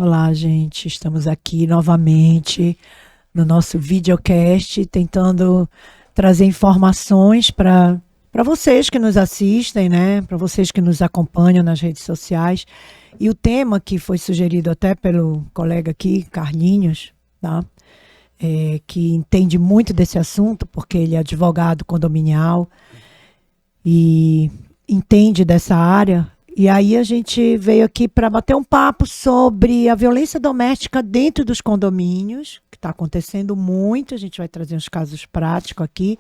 Olá, gente. Estamos aqui novamente no nosso videocast, tentando trazer informações para vocês que nos assistem, né? Para vocês que nos acompanham nas redes sociais. E o tema que foi sugerido até pelo colega aqui, Carlinhos, tá? Que entende muito desse assunto, porque ele é advogado condominial e entende dessa área. E aí a gente veio aqui para bater um papo sobre a violência doméstica dentro dos condomínios, que está acontecendo muito. A gente vai trazer uns casos práticos aqui,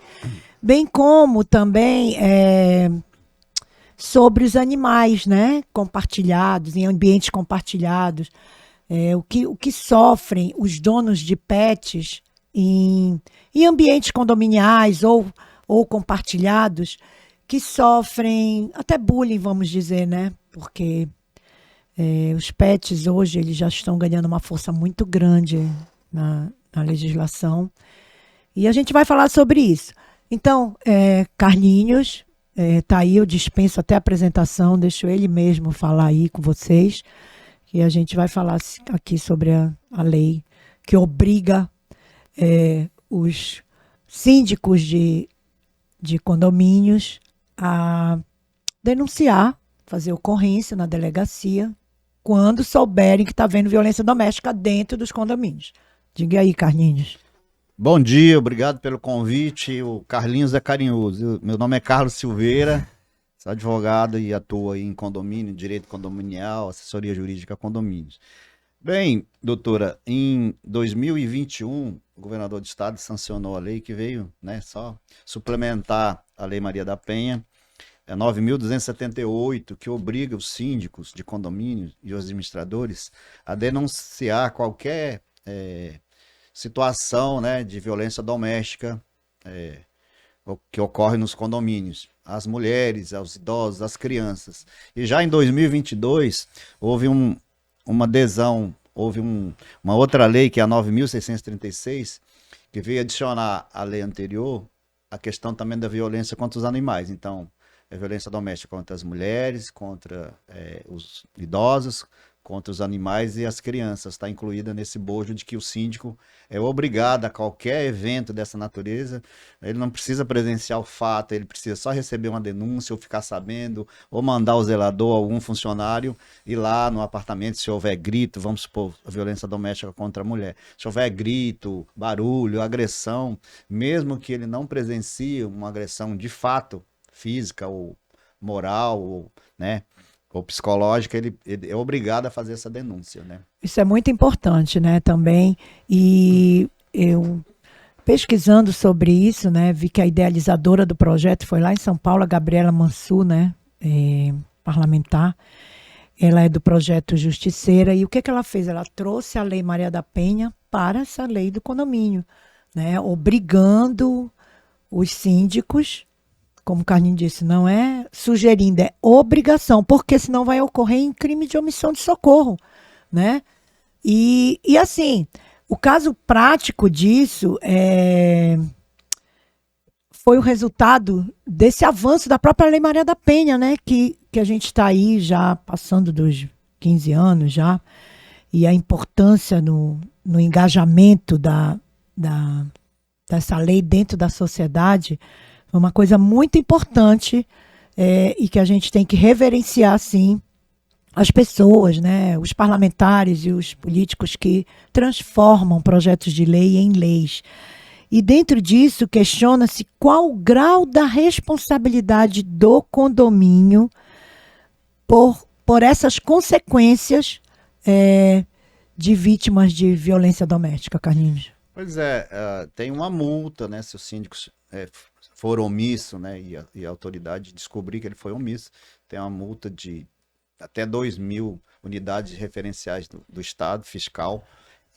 bem como também sobre os animais, né, compartilhados, em ambientes compartilhados, o que sofrem os donos de pets em ambientes condominiais ou compartilhados, que sofrem até bullying, vamos dizer, né? Porque os pets hoje eles já estão ganhando uma força muito grande na legislação. E a gente vai falar sobre isso. Então, Carlinhos, tá aí, eu dispenso até a apresentação, deixo ele mesmo falar aí com vocês, que a gente vai falar aqui sobre a lei que obriga os síndicos de condomínios a denunciar, fazer ocorrência na delegacia, quando souberem que está havendo violência doméstica dentro dos condomínios. Diga aí, Carlinhos. Bom dia, obrigado pelo convite. O Carlinhos é carinhoso. Meu nome é Carlos Silveira, sou advogado e atuo aí em condomínio, direito condominial, assessoria jurídica a condomínios. Bem, doutora, em 2021, o governador do estado sancionou a lei que veio, né, só suplementar a Lei Maria da Penha, 9.278, que obriga os síndicos de condomínios e os administradores a denunciar qualquer situação, né, de violência doméstica que ocorre nos condomínios. As mulheres, aos idosos, as crianças. E já em 2022, houve uma adesão, uma outra lei, que é a 9.636, que veio adicionar à lei anterior a questão também da violência contra os animais. Então, a violência doméstica contra as mulheres, contra os idosos, contra os animais e as crianças. Está incluída nesse bojo de que o síndico é obrigado a qualquer evento dessa natureza. Ele não precisa presenciar o fato, ele precisa só receber uma denúncia ou ficar sabendo, ou mandar o zelador, algum funcionário, ir lá no apartamento. Se houver grito, vamos supor, a violência doméstica contra a mulher. Se houver grito, barulho, agressão, mesmo que ele não presencie uma agressão de fato, física ou moral, ou, né, ou psicológica, ele é obrigado a fazer essa denúncia, né? Isso é muito importante, né, também. E eu, pesquisando sobre isso, né, vi que a idealizadora do projeto foi lá em São Paulo, a Gabriela Mansur, né, parlamentar. Ela é do projeto Justiceira. E o que ela fez? Ela trouxe a Lei Maria da Penha para essa lei do condomínio, né, obrigando os síndicos, como o Carlinhos disse, não é sugerindo, é obrigação, porque senão vai ocorrer em crime de omissão de socorro, né? E assim, o caso prático disso foi o resultado desse avanço da própria Lei Maria da Penha, né? Que a gente está aí já passando dos 15 anos já, e a importância no engajamento dessa lei dentro da sociedade foi uma coisa muito importante, e que a gente tem que reverenciar, sim, as pessoas, né, os parlamentares e os políticos que transformam projetos de lei em leis. E dentro disso, questiona-se qual o grau da responsabilidade do condomínio por essas consequências de vítimas de violência doméstica, Carlinhos. Pois é, tem uma multa, né, se o síndico for omisso, né, e a autoridade descobrir que ele foi omisso, tem uma multa de até 2.000 unidades referenciais do Estado fiscal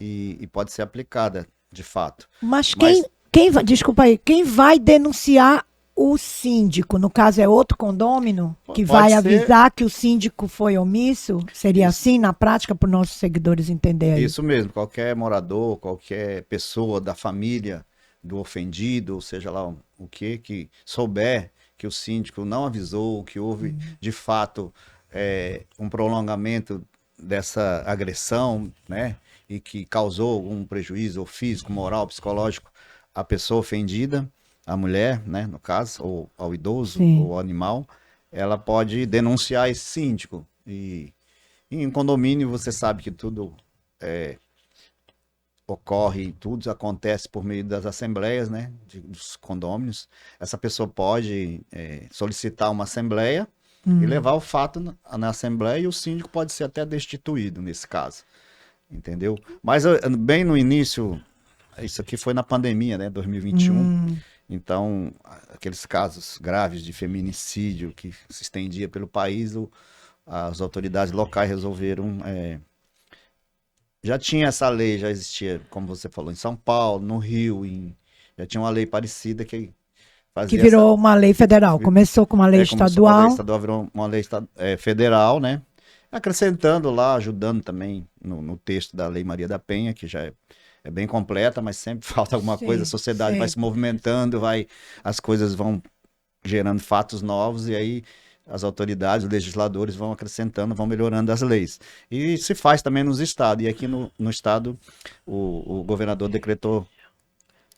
e pode ser aplicada, de fato. Mas Mas desculpa aí, quem vai denunciar o síndico? No caso, é outro condômino que vai pode ser avisar que o síndico foi omisso? Seria isso, assim na prática para os nossos seguidores entenderem aí? isso mesmo, qualquer morador, qualquer pessoa da família do ofendido, ou seja lá o que souber que o síndico não avisou, que houve de fato um prolongamento dessa agressão, né? E que causou algum prejuízo ou físico, moral, psicológico à pessoa ofendida, à mulher, né? No caso, ou ao idoso, Sim. ou ao animal, ela pode denunciar esse síndico. E em condomínio você sabe que tudo ocorre, tudo acontece por meio das assembleias, né, dos condôminos. Essa pessoa pode solicitar uma assembleia e levar o fato na assembleia e o síndico pode ser até destituído nesse caso, entendeu? Mas bem no início, isso aqui foi na pandemia, né, 2021. Então, aqueles casos graves de feminicídio que se estendia pelo país, as autoridades locais resolveram já tinha essa lei, já existia, como você falou, em São Paulo, no Rio, já tinha uma lei parecida que Que fazia virou uma lei federal. Começou com uma lei começou uma lei estadual. estadual, virou uma lei federal, né? Acrescentando lá, ajudando também no texto da Lei Maria da Penha, que já é bem completa, mas sempre falta alguma coisa, a Sim, sociedade vai se movimentando, as coisas vão gerando fatos novos e aí as autoridades, os legisladores vão acrescentando, vão melhorando as leis. E se faz também nos estados. E aqui no estado, o governador decretou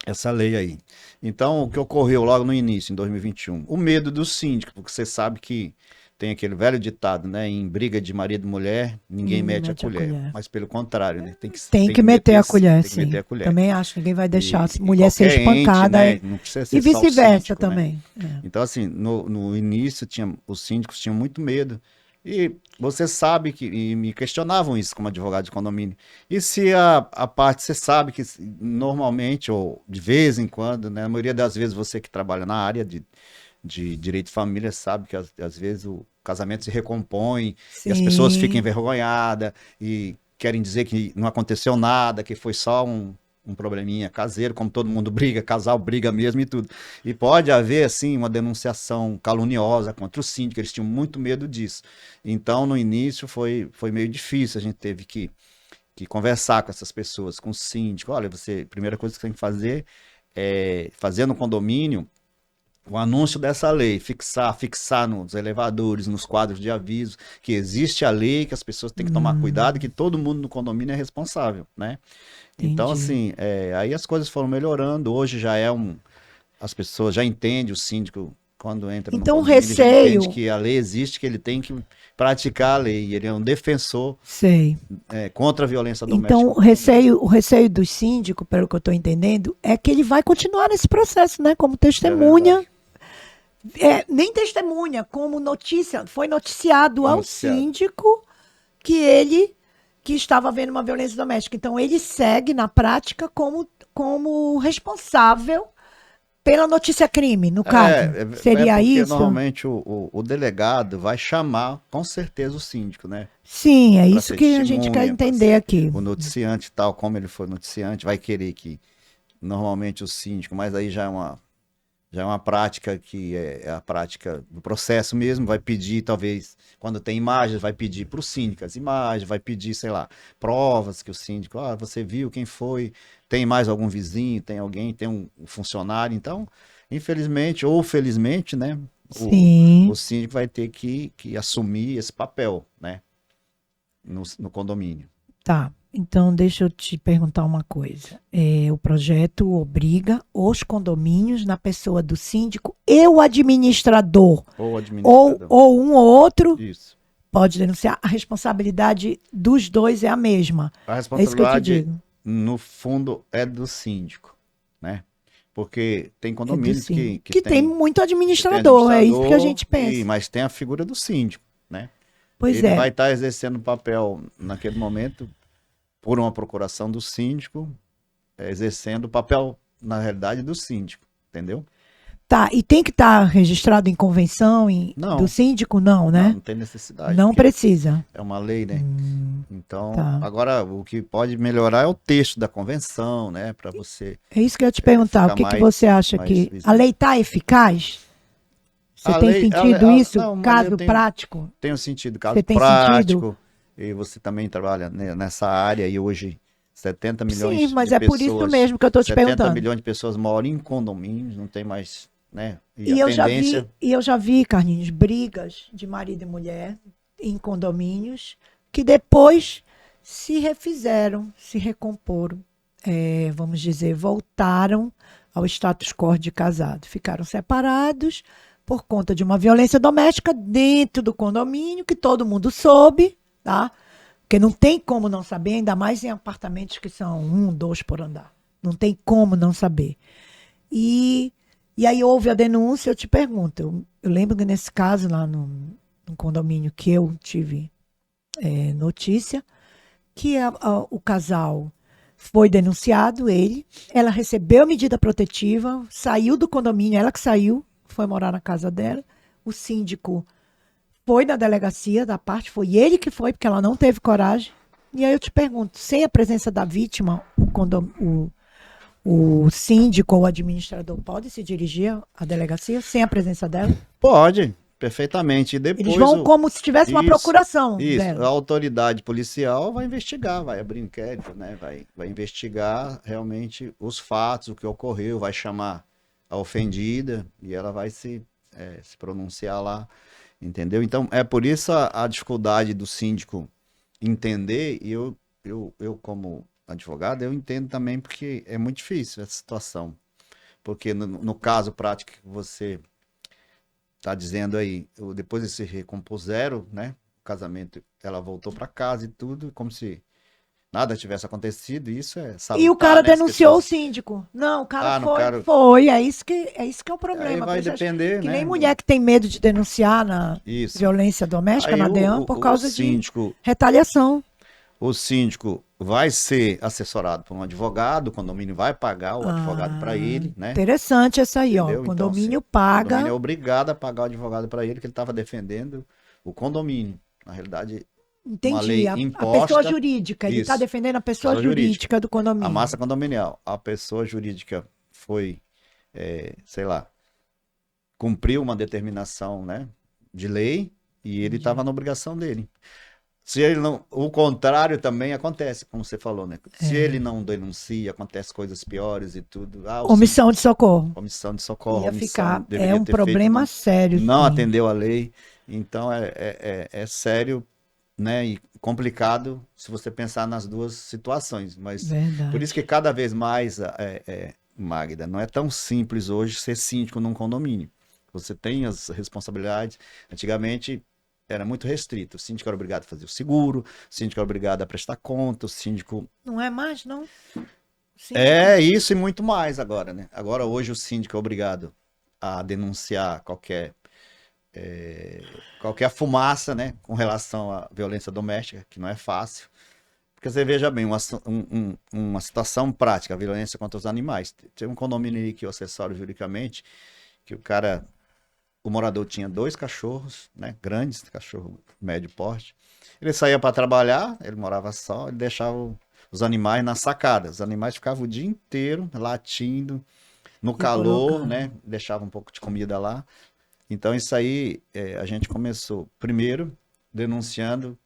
essa lei aí. Então, o que ocorreu logo no início, em 2021? O medo do síndico, porque você sabe que tem aquele velho ditado, né? Em briga de marido e mulher, ninguém mete a colher. Mas pelo contrário, né? Tem que meter a colher, tem que sim. meter a colher. Também acho que ninguém vai deixar a E mulher ser qualquer espancada. ente, né? Não precisa ser E só o vice-versa síndico, né? também. Então, assim, no início, os síndicos tinham muito medo. E você sabe que, e me questionavam isso como advogado de condomínio. E se a parte, você sabe que normalmente, ou de vez em quando, né, a maioria das vezes você que trabalha na área de direito de família sabe que às vezes o casamento se recompõe e as pessoas ficam envergonhadas e querem dizer que não aconteceu nada, que foi só um probleminha caseiro, como todo mundo briga, casal briga mesmo e tudo. E pode haver, assim, uma denunciação caluniosa contra o síndico, eles tinham muito medo disso. Então, no início, foi meio difícil, a gente teve que conversar com essas pessoas, com o síndico. Olha, a primeira coisa que você tem que fazer é fazer no condomínio o anúncio dessa lei, fixar nos elevadores, nos quadros de aviso, que existe a lei, que as pessoas têm que tomar cuidado, que todo mundo no condomínio é responsável, né? Então, assim, aí as coisas foram melhorando. Hoje já as pessoas já entendem, o síndico, quando entra no Então, o condomínio, ele já receio. entende que a lei existe, que ele tem que praticar a lei. Ele é um defensor Sei. contra a violência doméstica. Então, o receio do síndico, pelo que eu estou entendendo, é que ele vai continuar nesse processo, né? Como testemunha. Nem testemunha, como notícia. Foi noticiado ao síndico que estava havendo uma violência doméstica. Então, ele segue, na prática, como responsável pela notícia-crime, no caso. Seria porque isso? Normalmente o delegado vai chamar, com certeza, o síndico, né? Sim, é isso que a gente quer entender aqui. O noticiante, tal como ele for noticiante, vai querer que, normalmente, o síndico, mas aí já é uma prática que é a prática do processo mesmo, vai pedir, talvez, quando tem imagens, vai pedir para o síndico as imagens, vai pedir, sei lá, provas que o síndico, você viu quem foi, tem mais algum vizinho, tem alguém, tem um funcionário, então, infelizmente ou felizmente, né, o síndico vai ter que assumir esse papel, né, no condomínio. Tá. Então, deixa eu te perguntar uma coisa. O projeto obriga os condomínios, na pessoa do síndico e o administrador, ou um ou outro, Isso. pode denunciar. A responsabilidade dos dois é a mesma. A responsabilidade, no fundo, é do síndico, né? Porque tem condomínios que tem muito administrador, é isso que a gente pensa. Mas tem a figura do síndico, né? Pois Ele vai estar exercendo o papel, naquele momento, por uma procuração do síndico, exercendo o papel, na realidade, do síndico, entendeu? Tá, e tem que estar registrado em convenção do síndico? Não, né? Não tem necessidade. Não precisa. É uma lei, né? Então, agora, o que pode melhorar é o texto da convenção, né? Para você... É isso que eu ia te perguntar. O que você acha que... A lei está eficaz? Você tem sentido isso? Caso prático? Tenho sentido, caso prático. E você também trabalha nessa área e hoje 70 milhões de pessoas... Sim, mas é por isso mesmo que eu estou te perguntando. 70 milhões de pessoas moram em condomínios, não tem mais, né? E eu já vi, Carlinhos, brigas de marido e mulher em condomínios que depois se refizeram, se recomporam, vamos dizer, voltaram ao status quo de casado. Ficaram separados por conta de uma violência doméstica dentro do condomínio, que todo mundo soube, tá? Porque não tem como não saber, ainda mais em apartamentos que são 1, 2 por andar. Não tem como não saber. E, e aí houve a denúncia, eu te pergunto, eu lembro que nesse caso lá no condomínio que eu tive notícia, que o casal foi denunciado, ela recebeu medida protetiva, saiu do condomínio, ela que saiu, foi morar na casa dela, o síndico foi na delegacia da parte, foi ele que foi, porque ela não teve coragem. E aí eu te pergunto, sem a presença da vítima, o síndico ou o administrador pode se dirigir à delegacia sem a presença dela? Pode, perfeitamente. E depois Eles vão como se tivesse uma procuração Isso, dela. a autoridade policial vai investigar, vai abrir inquérito, né? Vai investigar realmente os fatos, o que ocorreu, vai chamar a ofendida e ela vai se pronunciar lá, entendeu? Então, é por isso a dificuldade do síndico entender, e eu como advogado, eu entendo também porque é muito difícil essa situação. Porque no caso prático que você está dizendo aí, depois eles se recompuseram, né? O casamento, ela voltou para casa e tudo, como se nada tivesse acontecido, e isso é salutar, E o cara né? As denunciou o pessoas... síndico. Não, o cara no foi, cara... foi. É isso que é o Aí problema. vai Por isso, depender, que né? nem mulher que tem medo de denunciar na Isso. violência doméstica, Aí na DEAN, por causa de retaliação. o síndico vai ser assessorado por um advogado, o condomínio vai pagar o advogado para ele, né? Interessante essa aí, ó. Entendeu? O Então, assim, condomínio o paga. condomínio é obrigado a pagar o advogado para ele, que ele estava defendendo o condomínio. Na realidade, uma Entendi. lei A imposta. pessoa jurídica. Ele está Isso, defendendo a pessoa pessoa jurídica. jurídica do A condomínio. massa condominial. A pessoa jurídica foi, sei lá, cumpriu uma determinação, né, de lei e ele estava na obrigação dele. Se ele não, o contrário também acontece, como você falou, né? Se ele não denuncia, acontece coisas piores e tudo. Omissão de socorro. Omissão de socorro, Ia omissão ficar. deveria É um ter feito, problema sério. não Sim. atendeu a lei. Então é sério, né? E complicado se você pensar nas duas situações. Mas Verdade. por isso que cada vez mais, Magda, não é tão simples hoje ser síndico num condomínio. Você tem as responsabilidades. Antigamente era muito restrito. O síndico era obrigado a fazer o seguro, o síndico era obrigado a prestar conta, o síndico... Não é mais, não? É isso e muito mais agora, né? Agora, hoje, o síndico é obrigado a denunciar qualquer fumaça, né? Com relação à violência doméstica, que não é fácil. Porque você veja bem, uma situação prática, a violência contra os animais. Tem um condomínio ali que eu assessoro juridicamente, que o morador tinha 2 cachorros, né, grandes, cachorro médio porte. Ele saía para trabalhar, ele morava só, ele deixava os animais na sacada. Os animais ficavam o dia inteiro latindo, no calor, né, deixava um pouco de comida lá. Então isso aí a gente começou primeiro denunciando,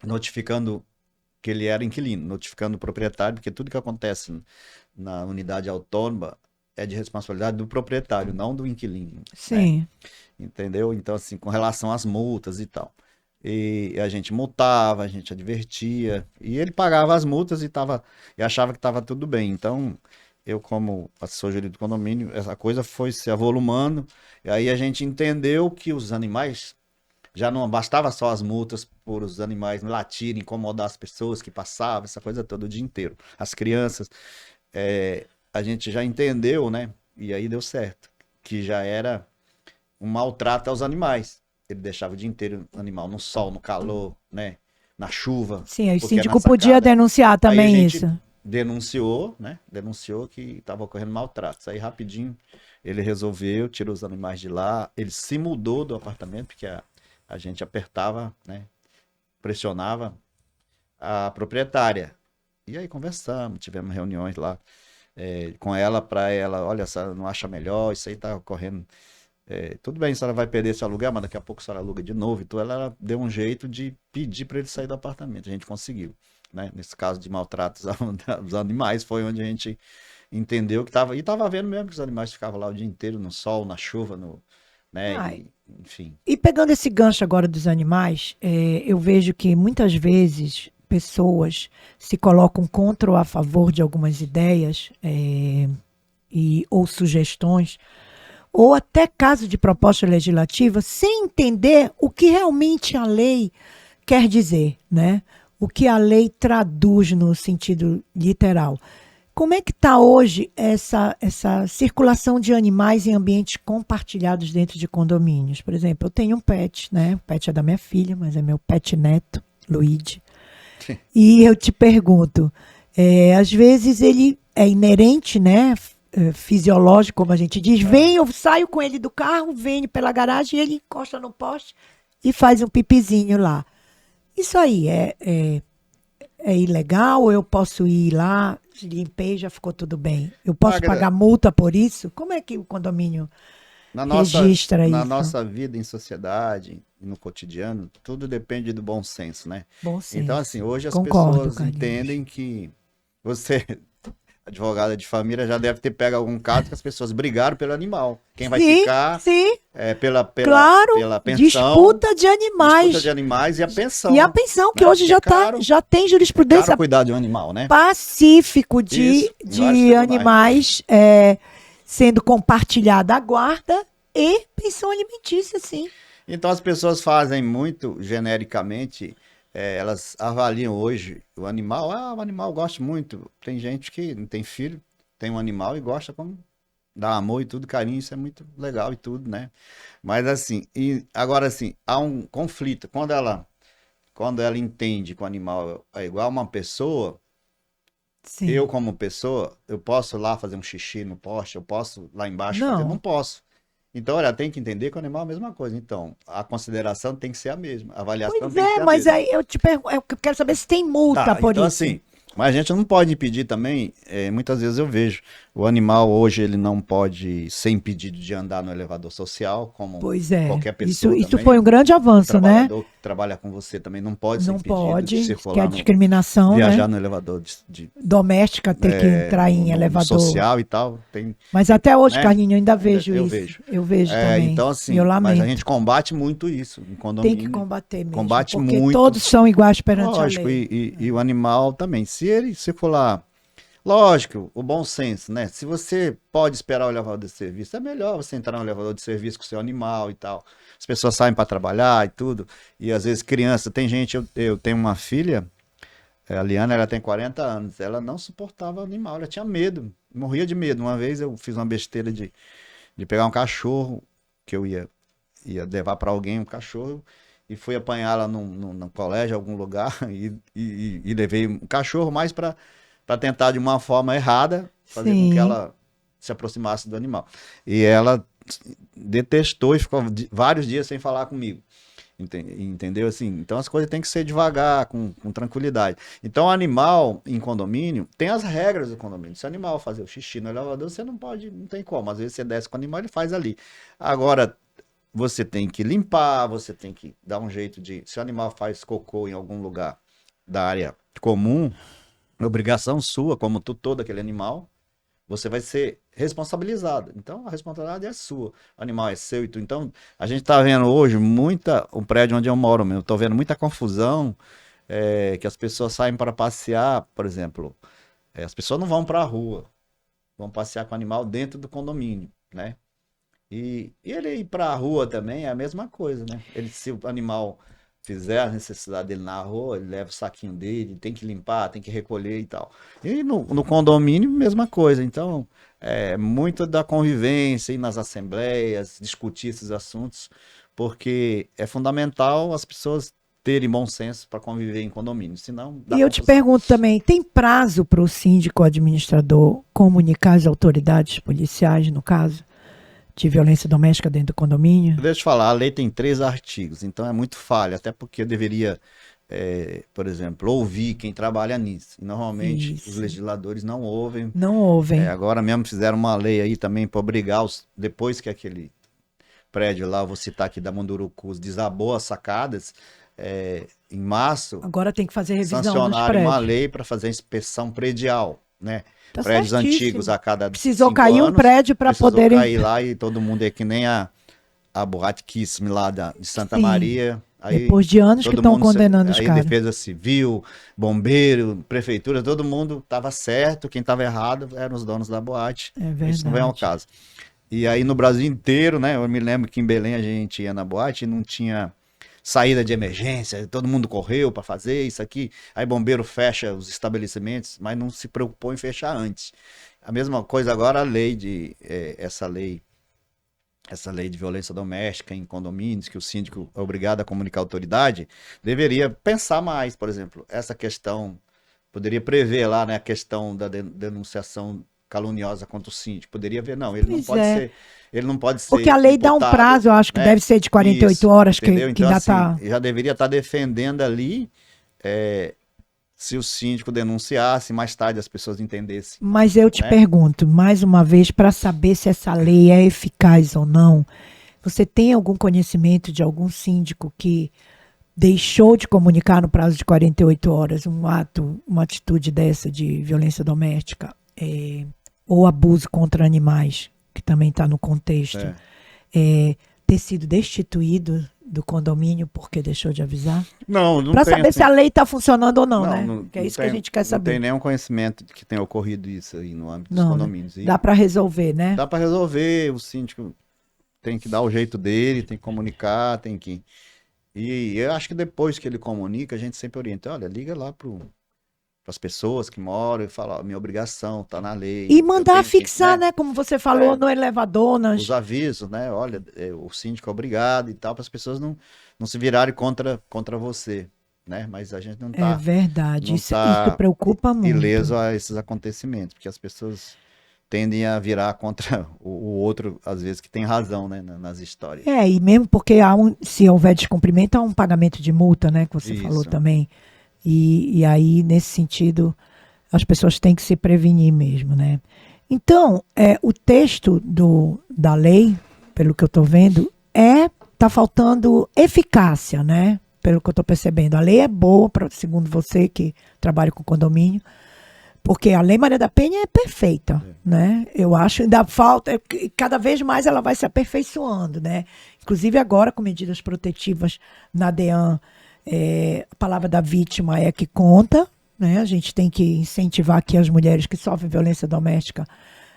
notificando que ele era inquilino, notificando o proprietário, porque tudo que acontece na unidade autônoma é de responsabilidade do proprietário, não do inquilino. Sim. Né? Entendeu? Então, assim, com relação às multas e tal. E a gente multava, a gente advertia, e ele pagava as multas e achava que estava tudo bem. Então, eu, como assessor jurídico do condomínio, essa coisa foi se avolumando, e aí a gente entendeu que os animais, já não bastava só as multas por os animais latirem, incomodar as pessoas que passavam, essa coisa toda o dia inteiro. As crianças, a gente já entendeu, né? E aí deu certo, que já era um maltrato aos animais. Ele deixava o dia inteiro o animal no sol, no calor, né? Na chuva. Sim, o síndico podia denunciar também aí a gente isso. Denunciou, né? Denunciou que estava ocorrendo maltratos. Aí rapidinho ele resolveu, tirou os animais de lá. Ele se mudou do apartamento, porque a gente apertava, né? Pressionava a proprietária. E aí conversamos, tivemos reuniões lá com ela, para ela, olha, a senhora não acha melhor, isso aí tá ocorrendo. Tudo bem, a senhora vai perder esse aluguel, mas daqui a pouco a senhora aluga de novo. Então ela deu um jeito de pedir para ele sair do apartamento. A gente conseguiu, né? Nesse caso de maltratos aos animais, foi onde a gente entendeu que estava. E estava vendo mesmo que os animais ficavam lá o dia inteiro no sol, na chuva, né? Ai. Enfim. E pegando esse gancho agora dos animais, eu vejo que muitas vezes pessoas se colocam contra ou a favor de algumas ideias ou sugestões, ou até caso de proposta legislativa, sem entender o que realmente a lei quer dizer, né? O que a lei traduz no sentido literal. Como é que está hoje essa circulação de animais em ambientes compartilhados dentro de condomínios? Por exemplo, eu tenho um pet, né? O pet é da minha filha, mas é meu pet neto, Luigi. E eu te pergunto, às vezes ele é inerente, né? Fisiológico, como a gente diz. Vem, eu saio com ele do carro, venho pela garagem, ele encosta no poste e faz um pipizinho lá. Isso aí é ilegal ou eu posso ir lá, limpei, já ficou tudo bem? Eu posso pagar multa por isso? Como é que o condomínio registra na isso? nossa vida em sociedade e no cotidiano, tudo depende do bom senso, né? Bom senso. Então, assim, hoje as Concordo, pessoas Carlinhos. entendem que você, advogada de família, já deve ter pego algum caso que as pessoas brigaram pelo animal. Quem vai ficar Sim, pela pensão. disputa de animais. Disputa de animais e a pensão. E a pensão, que né? hoje já tem É jurisprudência caro cuidar de um animal, né? pacífico Isso, em de vários tribunais. animais sendo compartilhada a guarda e pensão alimentícia, sim. Então as pessoas fazem muito genericamente, elas avaliam hoje o animal. O animal gosta muito. Tem gente que não tem filho, tem um animal e gosta como dá amor e tudo, carinho, isso é muito legal e tudo, né? Mas assim, agora assim, há um conflito. Quando ela entende que o animal é igual a uma pessoa, Sim. eu como pessoa, eu posso lá fazer um xixi no poste, eu posso lá embaixo Não. fazer, não posso. Então, olha, tem que entender que o animal é a mesma coisa. Então, a consideração tem que ser a mesma, a avaliação Pois tem que ser a mas mesma. aí eu te pergunto, eu quero saber se tem multa por então isso. assim, mas a gente não pode impedir também, muitas vezes eu vejo, o animal hoje ele não pode ser impedido de andar no elevador social, como Pois é. qualquer pessoa Isso também. foi um grande O avanço, né? trabalhador que trabalha com você também não pode ser Não impedido de pode, que é circular, a discriminação, viajar né? no elevador Doméstica ter que entrar em no elevador. social e tal. Mas até hoje, né? Carlinhos, eu ainda vejo Eu isso. vejo. Eu vejo também. Então assim, eu mas lamento. a gente combate muito isso em Tem condomínio. que combater mesmo. Combate porque muito. todos são iguais perante Lógico, a lei. e o animal também. Se ele circular, lógico, o bom senso, né? Se você pode esperar o elevador de serviço, é melhor você entrar no elevador de serviço com o seu animal e tal. As pessoas saem para trabalhar e tudo. E às vezes criança, tem gente, eu tenho uma filha, a Liana, ela tem 40 anos, ela não suportava animal, ela tinha medo, morria de medo. Uma vez eu fiz uma besteira de pegar um cachorro, que eu ia levar para alguém um cachorro, e fui apanhá-la no colégio, algum lugar, e levei um cachorro mais para tentar de uma forma errada fazer com que ela se aproximasse do animal. E ela detestou e ficou vários dias sem falar comigo. Entendeu? Assim, então as coisas têm que ser devagar, com tranquilidade. Então, o animal em condomínio tem as regras do condomínio. Se o animal fazer o xixi no elevador, você não pode, não tem como. Às vezes você desce com o animal, ele faz ali. Agora, você tem que limpar, você tem que dar um jeito de. Se o animal faz cocô em algum lugar da área comum, obrigação sua, como tutor daquele animal, você vai ser responsabilizado. Então, a responsabilidade é sua. O animal é seu e tudo. Então, a gente está vendo hoje o prédio onde eu moro mesmo, estou vendo muita confusão, que as pessoas saem para passear, por exemplo, as pessoas não vão para a rua, vão passear com o animal dentro do condomínio, né? E ele ir para a rua também é a mesma coisa, né? Se o animal fizer a necessidade dele na rua, ele leva o saquinho dele, tem que limpar, tem que recolher e tal. E no condomínio, mesma coisa. Então, muito da convivência, ir nas assembleias, discutir esses assuntos, porque é fundamental as pessoas terem bom senso para conviver em condomínio, senão dá E eu te pergunto também, tem prazo para o síndico administrador comunicar as autoridades policiais, no caso, de violência doméstica dentro do condomínio? Deixa eu te falar, a lei tem 3 artigos, então é muito falha, até porque eu deveria, por exemplo, ouvir quem trabalha nisso. E normalmente os legisladores não ouvem. Não ouvem. Agora mesmo fizeram uma lei aí também para obrigar, depois que aquele prédio lá, vou citar aqui da Mundurucus, desabou as sacadas, em março, agora tem que fazer revisão dos sancionaram prédios. uma lei para fazer inspeção predial, né? Tá Prédios certíssimo. antigos a cada Precisou 5 cair um anos, prédio para precisou poderem... cair lá e todo mundo é que nem a Boate Kiss lá de Santa Sim. Maria. Aí Depois de anos que todo estão mundo condenando os aí caras. Defesa Civil, bombeiro, prefeitura, todo mundo estava certo, quem estava errado eram os donos da boate. É Isso não vem ao verdade. caso. E aí no Brasil inteiro, né? Eu me lembro que em Belém a gente ia na boate e não tinha saída de emergência, todo mundo correu para fazer isso aqui. Aí bombeiro fecha os estabelecimentos, mas não se preocupou em fechar antes. A mesma coisa agora a lei essa lei de violência doméstica em condomínios, que o síndico é obrigado a comunicar à autoridade, deveria pensar mais, por exemplo, essa questão, poderia prever lá, né, a questão da denunciação caluniosa contra o síndico, poderia ver, não, Pois é. ele não pode Porque ser a lei dá um imputado, prazo, eu acho que né? deve ser de 48 Isso, horas, entendeu? que Então, ainda assim, tá. já deveria estar defendendo ali, é, se o síndico denunciasse, mais tarde as pessoas entendessem, Mas eu te né? pergunto, mais uma vez, para saber se essa lei é eficaz ou não, você tem algum conhecimento de algum síndico que deixou de comunicar no prazo de 48 horas um ato, uma atitude dessa de violência doméstica, ou abuso contra animais, que também está no contexto, É. ter sido destituído do condomínio porque deixou de avisar? Não, não Para tem saber se assim. a lei está funcionando ou não, Não, né? não, Que é não isso que a tem, gente quer não tem saber. nenhum conhecimento de que tenha ocorrido isso aí no âmbito dos Não, né? condomínios. E Dá para resolver, né? dá para resolver, o síndico tem que dar o jeito dele, tem que comunicar, tem que. E eu acho que depois que ele comunica, a gente sempre orienta, olha, liga lá para as pessoas que moram e fala, ó, minha obrigação tá na lei, E eu mandar tenho que, fixar, né? né? Como você falou, É, no elevador, os avisos, né? Olha, o síndico é obrigado e tal, para as pessoas não se virarem contra você, né? Mas a gente É verdade. não Isso tá preocupa muito. ileso a esses acontecimentos, porque as pessoas tendem a virar contra o outro, às vezes, que tem razão, né, nas histórias. E mesmo porque se houver descumprimento, há um pagamento de multa, né? Que você falou Isso. também. E aí, nesse sentido, as pessoas têm que se prevenir mesmo, né? Então, o texto da lei, pelo que eu estou vendo, tá faltando eficácia, né? Pelo que eu estou percebendo. A lei é boa, segundo você que trabalha com condomínio, porque a Lei Maria da Penha é perfeita, né? Eu acho, ainda falta, cada vez mais ela vai se aperfeiçoando, né? Inclusive agora com medidas protetivas na DEAN, a palavra da vítima é que conta, né? A gente tem que incentivar aqui as mulheres que sofrem violência doméstica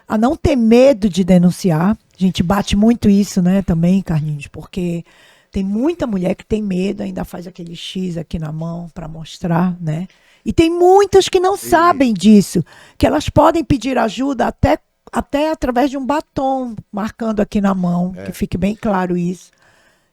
a não ter medo de denunciar. A gente bate muito isso, né, também, Carlinhos, porque tem muita mulher que tem medo, ainda faz aquele X aqui na mão para mostrar, né? E tem muitas que não sabem disso, que elas podem pedir ajuda até através de um batom marcando aqui na mão, que fique bem claro isso.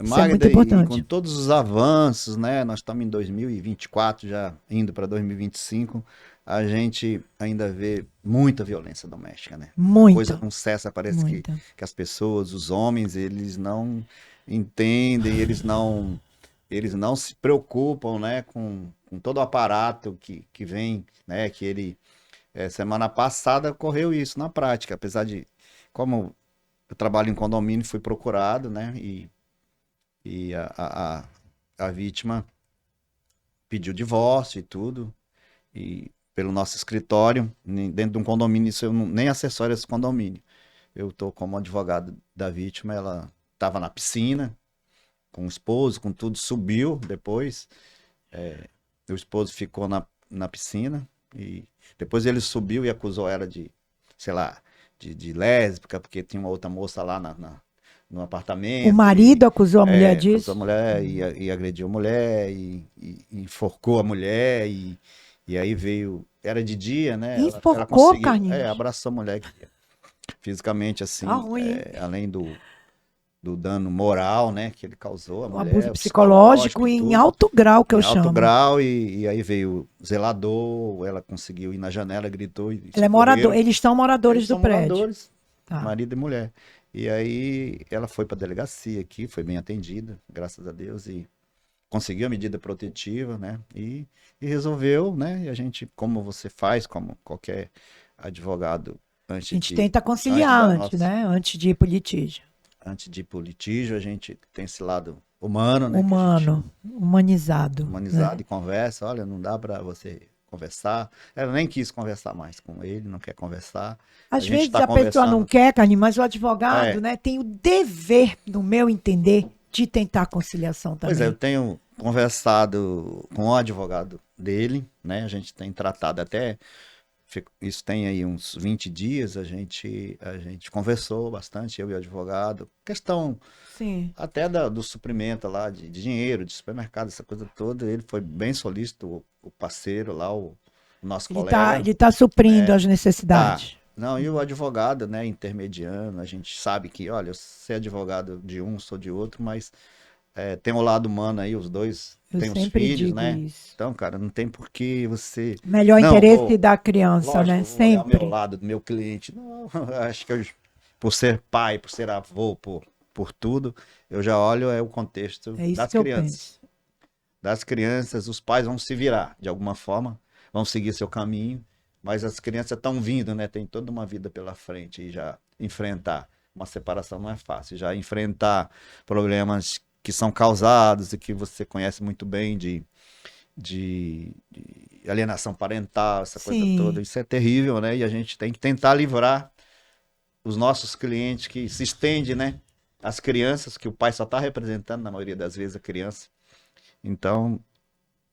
Isso é muito Magda, e com importante. todos os avanços, né? Nós estamos em 2024, já indo para 2025, a gente ainda vê muita violência doméstica, né? A coisa Muita, não cessa, parece muita. que as pessoas, os homens, eles não entendem, eles não se preocupam, né, com todo o aparato que vem, né, que ele, semana passada ocorreu isso na prática, apesar de, como eu trabalho em condomínio, fui procurado, né, e a vítima pediu divórcio e tudo, e pelo nosso escritório, dentro de um condomínio, isso eu nem acessório esse condomínio. Eu tô como advogado da vítima, ela estava na piscina, com o esposo, com tudo, subiu depois, o esposo ficou na piscina, e depois ele subiu e acusou ela de, sei lá, de lésbica, porque tinha uma outra moça lá no O apartamento, marido acusou a mulher acusou a disso? mulher e agrediu a mulher e enforcou a mulher e aí veio, era de dia, né? Ela Enforcou, conseguiu, Carlinhos? abraçou a mulher fisicamente Tá assim, ruim, hein? além do dano moral, né, que ele causou à Um abuso mulher, o psicológico psicológico e em tudo, alto grau, que eu em alto chamo. grau e aí veio o zelador, ela conseguiu ir na janela, gritou e Ela é morador, socorreram. eles são moradores Eles do são prédio. moradores, Tá. marido e mulher. E aí ela foi para a delegacia aqui, foi bem atendida, graças a Deus, e conseguiu a medida protetiva, né? E resolveu, né? E a gente, como você faz, como qualquer advogado, A gente tenta antes conciliar da antes, nossa, né? Antes de ir pro litígio. antes de ir pro litígio, a gente tem esse lado humano, né? Que a gente Humano, humanizado, humanizado né? e conversa, olha, não dá para você conversar. Ela nem quis conversar mais com ele, não quer conversar. A Às gente vezes está a pessoa não conversando. quer, Carlinhos, mas o advogado, É, né, tem o dever, no meu entender, de tentar a conciliação pois é, eu também. tenho conversado com o advogado dele, né? A gente tem tratado até, isso tem aí uns 20 dias, a gente conversou bastante, eu e o advogado. Questão Sim. até do suprimento lá, de dinheiro, de supermercado, essa coisa toda. Ele foi bem solícito, o parceiro lá, o nosso colega. Ele tá suprindo É, as tá. necessidades. Não, e o advogado, né, intermediando, a gente sabe que, olha, eu sou advogado de um, sou de outro, mas tem o lado humano aí, os dois Eu têm os sempre filhos, digo né? isso. Então, cara, não tem por que você. Melhor Não, interesse vou, da criança, lógico, né? eu vou olhar o meu Sempre. lado do meu cliente. Não, acho que por ser pai, por ser avô, por tudo, eu já olho o contexto É isso das que eu crianças. penso. Das crianças, os pais vão se virar de alguma forma, vão seguir seu caminho, mas as crianças estão vindo, né? Tem toda uma vida pela frente e já enfrentar uma separação não é fácil. Já enfrentar problemas que são causados e que você conhece muito bem de alienação parental, essa coisa toda, Sim, isso é terrível, né? E a gente tem que tentar livrar os nossos clientes que se estende, né? As crianças, que o pai só está representando, na maioria das vezes, a criança. Então,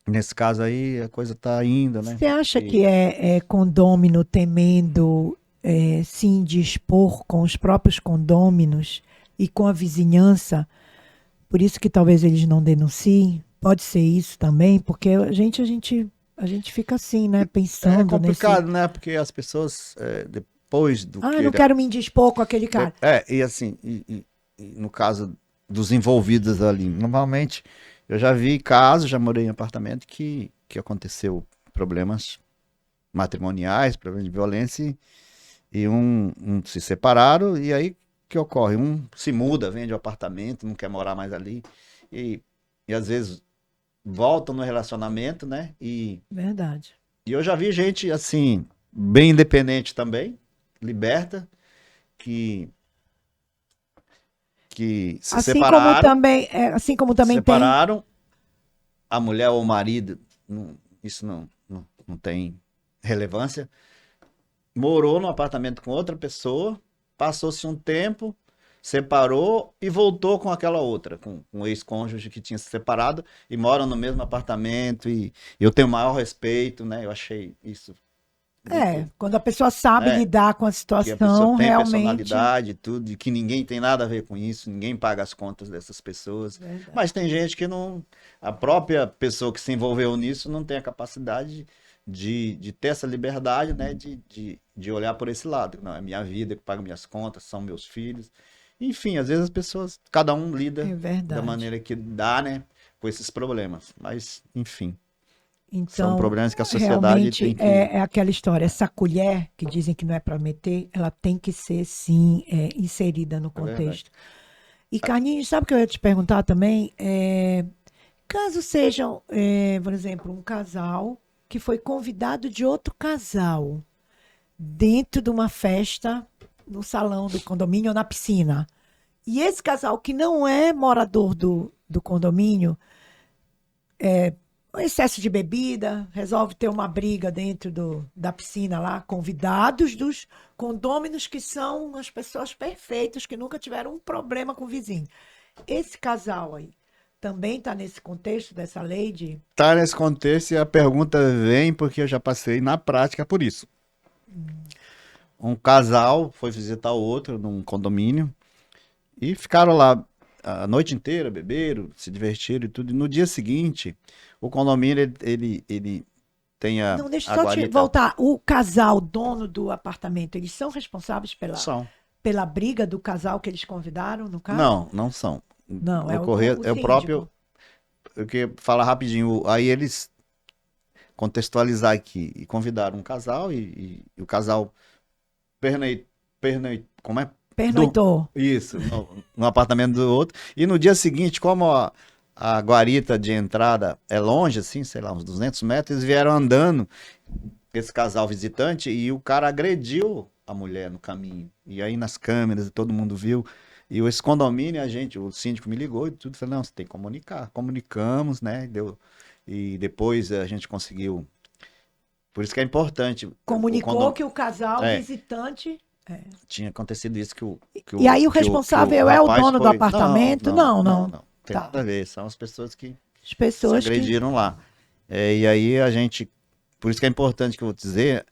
nesse caso aí, a coisa tá indo, né? você acha E que é condômino temendo se indispor com os próprios condôminos e com a vizinhança? Por isso que talvez eles não denunciem? Pode ser isso também, porque a gente fica assim, né? é Pensando nesse. complicado, né? Porque as pessoas, depois do Ah, eu que. não quero me indispor com aquele cara. E assim, e no caso dos envolvidos ali, normalmente, eu já vi casos, já morei em apartamento que aconteceu problemas matrimoniais, problemas de violência, e um se separaram, e aí que ocorre? Um se muda, vende o apartamento, não quer morar mais ali, e, e às vezes voltam no relacionamento, né? Verdade. E eu já vi gente assim, bem independente também, liberta, que, que se Assim como separaram, também, assim como se também tem. separaram, a mulher ou o marido, isso não tem relevância, morou no apartamento com outra pessoa, passou-se um tempo, separou e voltou com aquela outra, com o ex-cônjuge que tinha se separado e moram no mesmo apartamento e eu tenho o maior respeito, né? Eu achei isso muito, Quando a pessoa sabe né? lidar com a Que a pessoa situação, tem realmente. personalidade, tudo, e que ninguém tem nada a ver com isso, ninguém paga as contas dessas pessoas. Verdade. Mas tem gente que não. A própria pessoa que se envolveu nisso não tem a capacidade de ter essa liberdade, né? De olhar por esse lado. Não, é minha vida que paga minhas contas, são meus filhos. Enfim, às vezes as pessoas, cada um lida É da verdade. maneira que dá, né? Com esses problemas. Mas, enfim, são Então, problemas que a sociedade realmente tem que. é aquela história. Essa colher, que dizem que não é para meter, ela tem que ser, sim, inserida no É verdade. contexto. E, Carlinhos, sabe o que eu ia te perguntar também? Caso sejam, por exemplo, um casal que foi convidado de outro casal dentro de uma festa no salão do condomínio ou na piscina. E esse casal que não é morador do condomínio, um excesso de bebida, resolve ter uma briga dentro da piscina lá, convidados dos condôminos que são as pessoas perfeitas, que nunca tiveram um problema com o vizinho. Esse casal aí também está nesse contexto dessa lei de. Tá nesse contexto e a pergunta vem porque eu já passei na prática por isso. Um casal foi visitar o outro num condomínio e ficaram lá a noite inteira, beberam, se divertiram e tudo. E no dia seguinte, o condomínio ele tem Não, deixa eu a só te guarita. voltar. O casal, dono do apartamento, eles são responsáveis São. pela briga do casal que eles convidaram, no caso? Não são. Não, é Ocorrer, o é o próprio. síndico. Eu queria falar rapidinho. Aí eles contextualizar aqui e convidaram um casal e o casal como é? Pernoitou. Isso, no apartamento do outro. E no dia seguinte, como a guarita de entrada é longe, assim, sei lá, uns 200 metros, eles vieram andando, esse casal visitante, e o cara agrediu a mulher no caminho. E aí nas câmeras, todo mundo viu. E esse condomínio, o síndico me ligou e tudo, falou, não, você tem que comunicar. Comunicamos, né, e depois a gente conseguiu Por isso que é importante. Comunicou que o casal É. visitante... Tinha acontecido isso E aí o responsável é o rapaz dono do apartamento? Não. Tem Tá. nada a ver. São as pessoas que As se pessoas que... agrediram lá. E aí a gente, por isso que é importante que eu vou dizer,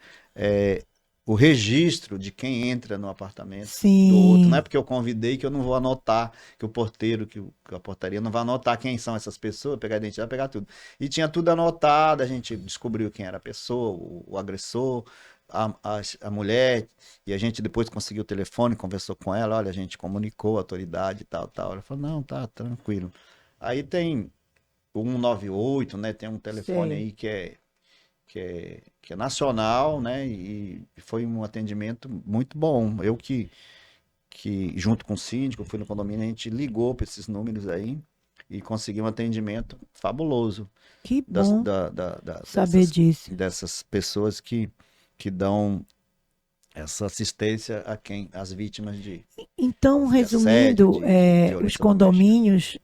o registro de quem entra no apartamento do outro. Não é Sim, porque eu convidei que eu não vou anotar, que o porteiro, que a portaria não vai anotar quem são essas pessoas, pegar a identidade, pegar tudo. E tinha tudo anotado, a gente descobriu quem era a pessoa, o agressor, a mulher, e a gente depois conseguiu o telefone, conversou com ela, olha, a gente comunicou a autoridade e tal, tal. Ela falou, não, tá tranquilo. Aí tem o 198, né? Tem um telefone sei. aí que é nacional, né? E foi um atendimento muito bom. Eu que junto com o síndico, fui no condomínio, a gente ligou para esses números aí e conseguiu um atendimento fabuloso Que bom saber dessas, disso. dessas pessoas que dão essa assistência a quem, às vítimas Então, de assédio, resumindo, de os violência doméstica. condomínios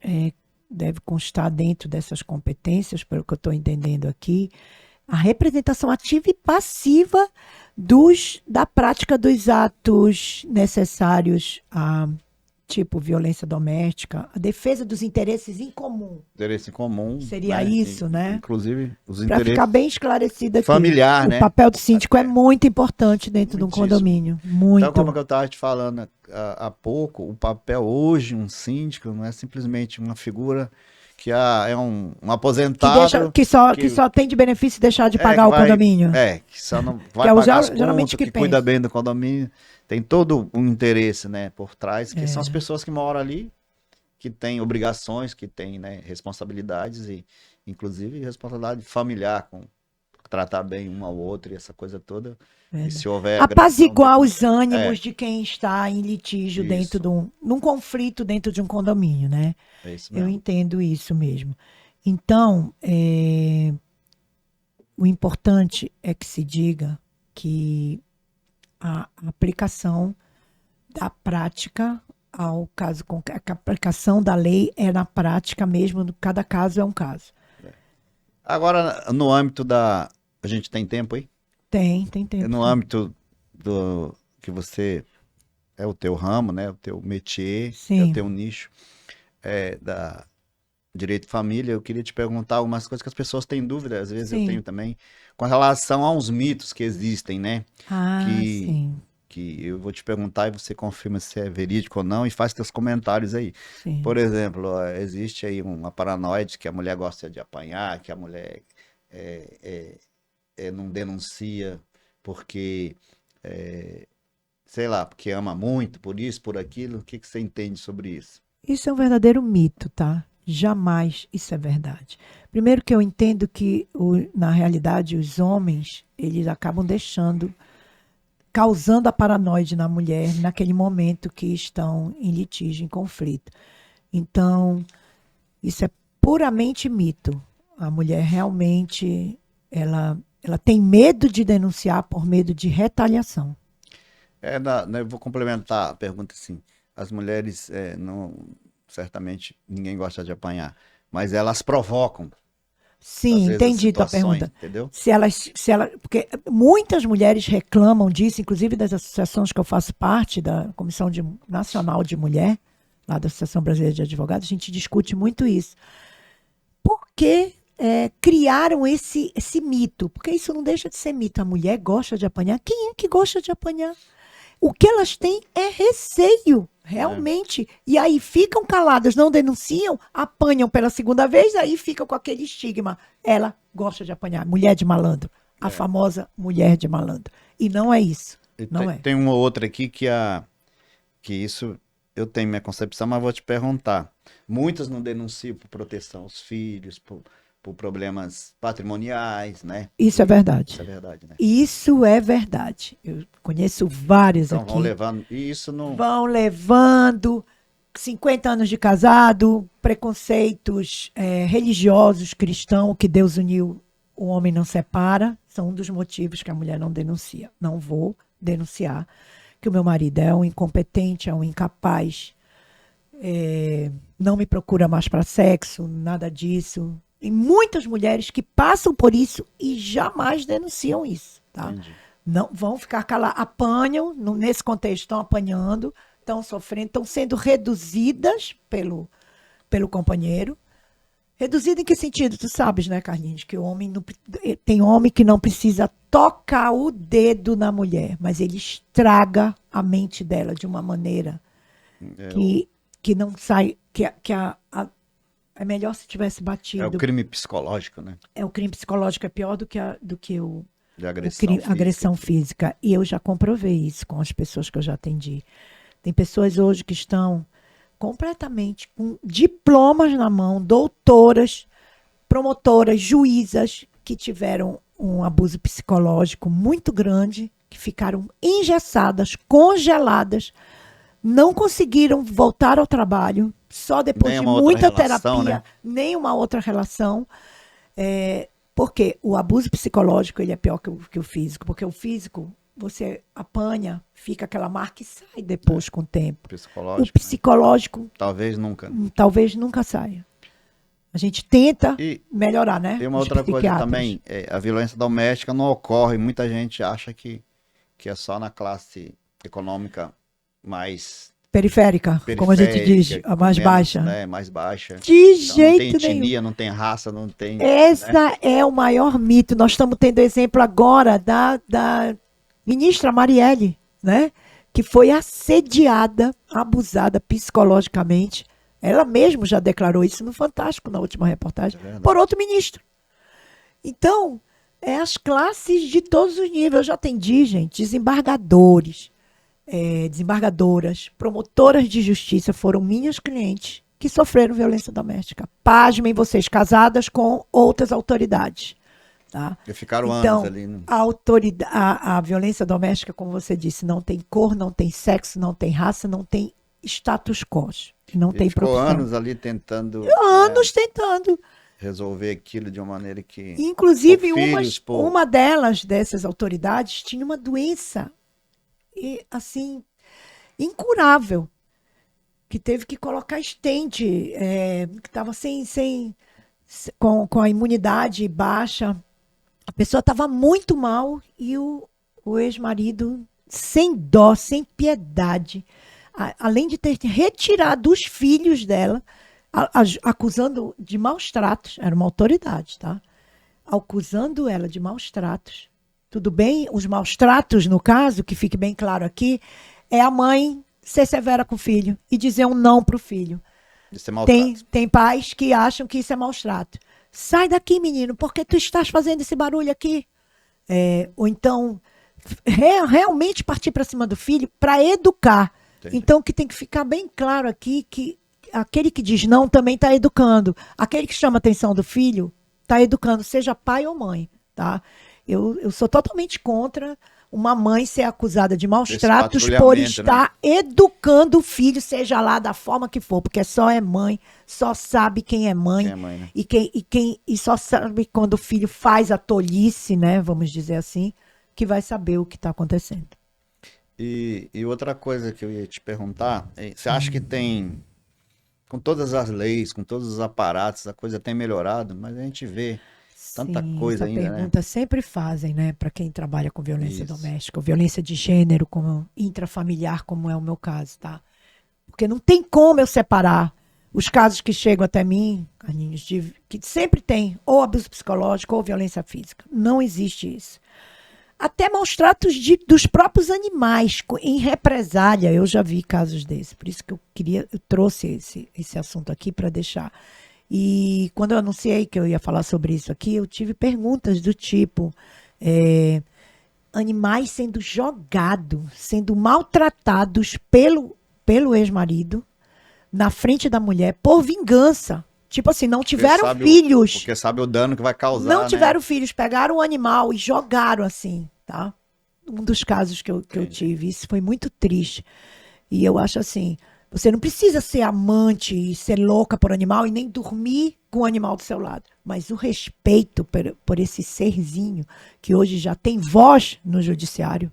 deve constar dentro dessas competências, pelo que eu estou entendendo aqui, a representação ativa e passiva da prática dos atos necessários a tipo violência doméstica, a defesa dos interesses em comum. Interesse em comum, Seria né? isso, né? Inclusive os Para ficar interesses bem esclarecido aqui. familiar, O né? papel do síndico é muito importante dentro de um Muitíssimo. condomínio. Então, como Muito. que eu estava te falando há pouco, o papel hoje, um síndico, não é simplesmente uma figura que é um Que deixa, aposentado que que, só tem de benefício deixar de que pagar o vai, condomínio. que só não Que vai é o pagar as geralmente contas, que que cuida pensa. bem do condomínio. Tem todo um interesse, né, por trás, que são as pessoas que moram ali, que têm obrigações, que têm, né, responsabilidades e, inclusive, responsabilidade familiar com tratar bem um ao outro e essa coisa toda. E se houver agressão, Apaziguar os denúncia. ânimos de quem está em litígio dentro Isso, num conflito dentro de um condomínio, né? é isso Eu mesmo. entendo isso mesmo. Então, o importante é que se diga que a aplicação da prática ao caso, a aplicação da lei é na prática mesmo, cada caso é um caso. Agora, no âmbito da. A gente tem tempo aí? Tem tempo No sim. âmbito do que você é o teu ramo, né? O teu métier, é o Sim, teu nicho, da direito de família, eu queria te perguntar algumas coisas que as pessoas têm dúvida, às vezes eu sim. tenho também, com relação a uns mitos que existem, né? Ah, Que, sim, que eu vou te perguntar e você confirma se é verídico ou não e faz seus comentários aí. sim. Por exemplo, ó, existe aí uma paranoide que a mulher gosta de apanhar, que a mulher não denuncia porque, sei lá, porque ama muito, por isso, por aquilo. O que que você entende sobre isso? Isso é um verdadeiro mito, tá? Jamais isso é verdade. Primeiro que eu entendo que, na realidade, os homens, eles acabam causando a paranoide na mulher naquele momento que estão em litígio, em conflito. Então, isso é puramente mito. A mulher realmente, ela tem medo de denunciar por medo de retaliação. Né, eu vou complementar a pergunta assim. As mulheres, não, certamente ninguém gosta de apanhar, mas elas provocam, às Sim, vezes, as entendi tua situações, pergunta. entendeu? Porque muitas mulheres reclamam disso, inclusive das associações que eu faço parte, da Comissão Nacional de Mulher, lá da Associação Brasileira de Advogados, a gente discute muito isso. Por que criaram esse mito? Porque isso não deixa de ser mito. A mulher gosta de apanhar. Quem é que gosta de apanhar? O que elas têm é receio, É, realmente. E aí ficam caladas, não denunciam, apanham pela segunda vez, aí ficam com aquele estigma. Ela gosta de apanhar, mulher de malandro. A é. famosa mulher de malandro. E não é isso. E Não é. tem uma outra aqui que isso eu tenho minha concepção, mas vou te perguntar. Muitas não denunciam por proteção aos filhos, por problemas patrimoniais, né? Isso é Isso verdade. é verdade, né? Isso é verdade. Eu conheço vários Então vão aqui. levando. E isso não. Vão levando 50 anos de casado, preconceitos religiosos, cristãos, que Deus uniu, o homem não separa. São um dos motivos que a mulher não denuncia. Não vou denunciar que o meu marido é um incompetente, é um incapaz, não me procura mais para sexo, nada disso. Tem muitas mulheres que passam por isso e jamais denunciam isso, tá? Entendi. Não vão ficar caladas, apanham, nesse contexto estão apanhando, estão sofrendo, estão sendo reduzidas pelo companheiro. Reduzida em que sentido? Tu sabes, né, Carlinhos, que o homem não, tem homem que não precisa tocar o dedo na mulher, mas ele estraga a mente dela de uma maneira que não sai, é melhor se tivesse batido. É o crime psicológico, né? É o crime psicológico, é pior do que o De agressão física. agressão física. E eu já comprovei isso com as pessoas que eu já atendi. Tem pessoas hoje que estão completamente com diplomas na mão, doutoras, promotoras, juízas, que tiveram um abuso psicológico muito grande, que ficaram engessadas, congeladas, não conseguiram voltar ao trabalho, só depois de muita terapia, né? Nenhuma outra relação. Porque o abuso psicológico ele é pior que o físico, porque o físico você apanha, fica aquela marca e sai depois com o tempo. O psicológico, né? Talvez nunca saia. A gente tenta melhorar, né? Tem uma outra coisa também, a violência doméstica não ocorre, muita gente acha que é só na classe econômica mais periférica, como a gente diz, a mais baixa. Né, mais baixa. De jeito nenhum. Não tem etnia, não tem raça, não tem... Essa né? é o maior mito. Nós estamos tendo exemplo agora da ministra Marielle, né? Que foi assediada, abusada psicologicamente. Ela mesma já declarou isso no Fantástico, na última reportagem, por outro ministro. Então, as classes de todos os níveis. Eu já atendi, gente, desembargadores, desembargadoras, promotoras de justiça, foram minhas clientes que sofreram violência doméstica. Pasmem vocês, casadas com outras autoridades. Tá? E ficaram anos ali. Né? A violência doméstica, como você disse, não tem cor, não tem sexo, não tem raça, não tem status quo. Não tem profissão. Ficou anos ali tentando... tentando. Resolver aquilo de uma maneira que... Inclusive, uma dessas autoridades tinha uma doença, assim, incurável, que teve que colocar stent, que estava com a imunidade baixa. A pessoa estava muito mal e o ex-marido, sem dó, sem piedade, além de ter retirado os filhos dela, acusando de maus tratos, era uma autoridade, tá? Acusando ela de maus tratos. Tudo bem? Os maus tratos, no caso, que fique bem claro aqui, é a mãe ser severa com o filho e dizer um não para o filho. Isso é maus tem pais que acham que isso é maus trato. Sai daqui, menino, porque tu estás fazendo esse barulho aqui. Ou então, realmente partir para cima do filho para educar. Entendi. Então, que tem que ficar bem claro aqui que aquele que diz não também está educando. Aquele que chama a atenção do filho está educando, seja pai ou mãe. Tá? Eu sou totalmente contra uma mãe ser acusada de maus tratos por estar, né, educando o filho, seja lá da forma que for, porque só é mãe, só sabe quem é mãe, né? e só sabe quando o filho faz a tolice, né, vamos dizer assim, que vai saber o que está acontecendo. E outra coisa que eu ia te perguntar, você acha que tem, com todas as leis, com todos os aparatos, a coisa tem melhorado, mas a gente vê tanta coisa ainda, né? Essa pergunta sempre fazem, né, para quem trabalha com violência doméstica, ou violência de gênero, como intrafamiliar, como é o meu caso, tá? Porque não tem como eu separar os casos que chegam até mim, Carlinhos, que sempre tem ou abuso psicológico ou violência física. Não existe isso. Até maus tratos dos próprios animais, em represália, eu já vi casos desses. Por isso que eu trouxe esse assunto aqui para deixar. E quando eu anunciei que eu ia falar sobre isso aqui, eu tive perguntas do tipo, animais sendo jogados, sendo maltratados pelo ex-marido na frente da mulher por vingança. Tipo assim, não tiveram filhos. Porque sabe o dano que vai causar, não tiveram filhos, pegaram o animal e jogaram assim, tá? Um dos casos que eu tive, isso foi muito triste. E eu acho assim, você não precisa ser amante e ser louca por animal e nem dormir com o animal do seu lado. Mas o respeito por esse serzinho, que hoje já tem voz no judiciário,